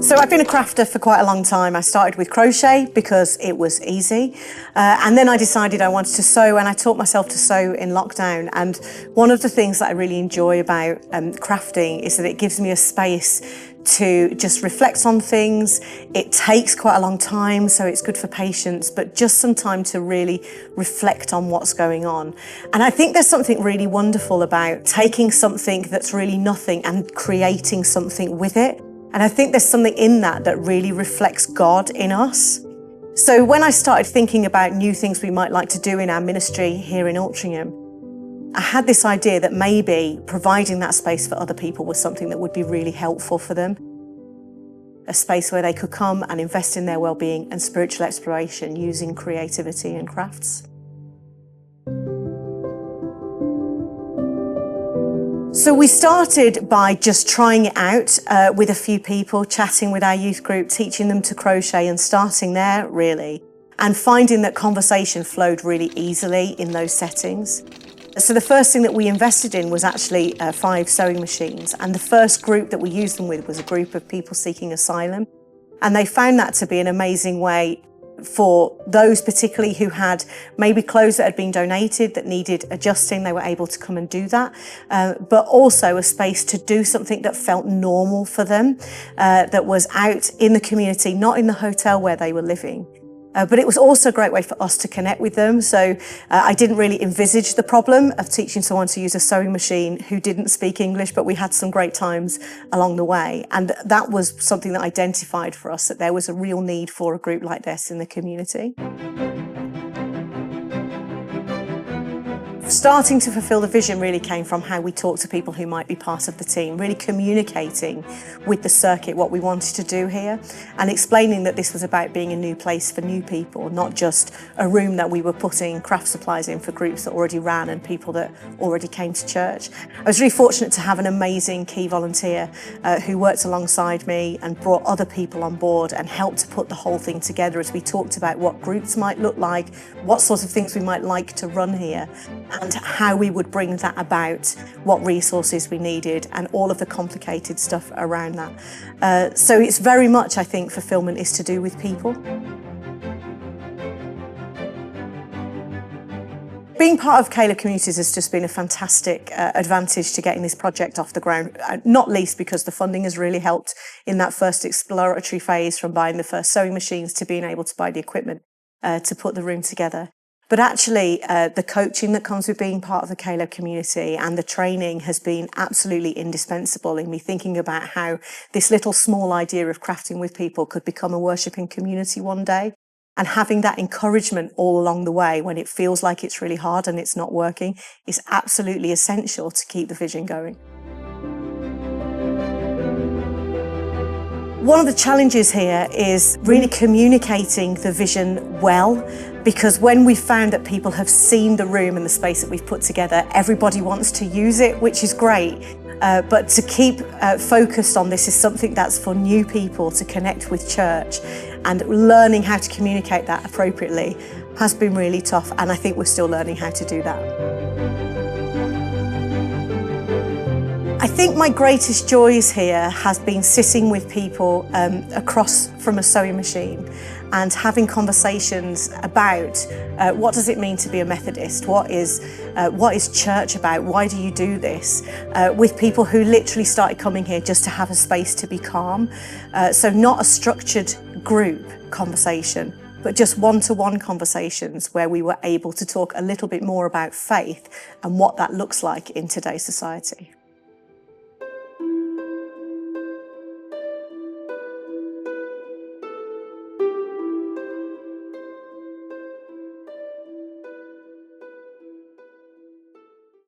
So I've been a crafter for quite a long time. I started with crochet because it was easy. And then I decided I wanted to sew, and I taught myself to sew in lockdown. And one of the things that I really enjoy about crafting is that it gives me a space to just reflect on things. It takes quite a long time, so it's good for patience, but just some time to really reflect on what's going on. And I think there's something really wonderful about taking something that's really nothing and creating something with it. And I think there's something in that that really reflects God in us. So when I started thinking about new things we might like to do in our ministry here in Altrincham, I had this idea that maybe providing that space for other people was something that would be really helpful for them. A space where they could come and invest in their well-being and spiritual exploration using creativity and crafts. So we started by just trying it out with a few people, chatting with our youth group, teaching them to crochet and starting there really, and finding that conversation flowed really easily in those settings. So the first thing that we invested in was actually 5 sewing machines, and the first group that we used them with was a group of people seeking asylum, and they found that to be an amazing way for those particularly who had maybe clothes that had been donated that needed adjusting. They were able to come and do that, but also a space to do something that felt normal for them, that was out in the community, not in the hotel where they were living. But it was also a great way for us to connect with them. So I didn't really envisage the problem of teaching someone to use a sewing machine who didn't speak English, but we had some great times along the way. And that was something that identified for us, that there was a real need for a group like this in the community. Starting to fulfil the vision really came from how we talked to people who might be part of the team, really communicating with the circuit what we wanted to do here and explaining that this was about being a new place for new people, not just a room that we were putting craft supplies in for groups that already ran and people that already came to church. I was really fortunate to have an amazing key volunteer who worked alongside me and brought other people on board and helped to put the whole thing together as we talked about what groups might look like, what sorts of things we might like to run here, and how we would bring that about, what resources we needed, and all of the complicated stuff around that. So it's very much, I think, fulfilment is to do with people. Being part of Caleb Communities has just been a fantastic advantage to getting this project off the ground, not least because the funding has really helped in that first exploratory phase, from buying the first sewing machines to being able to buy the equipment to put the room together. But actually, the coaching that comes with being part of the Caleb community and the training has been absolutely indispensable in me thinking about how this little small idea of crafting with people could become a worshipping community one day. And having that encouragement all along the way when it feels like it's really hard and it's not working is absolutely essential to keep the vision going. One of the challenges here is really communicating the vision well, because when we found that people have seen the room and the space that we've put together, everybody wants to use it, which is great. But to keep focused on this is something that's for new people to connect with church, and learning how to communicate that appropriately has been really tough, and I think we're still learning how to do that. I think my greatest joys here has been sitting with people across from a sewing machine and having conversations about what does it mean to be a Methodist? What is church about? Why do you do this? With people who literally started coming here just to have a space to be calm. So not a structured group conversation, but just one-to-one conversations where we were able to talk a little bit more about faith and what that looks like in today's society.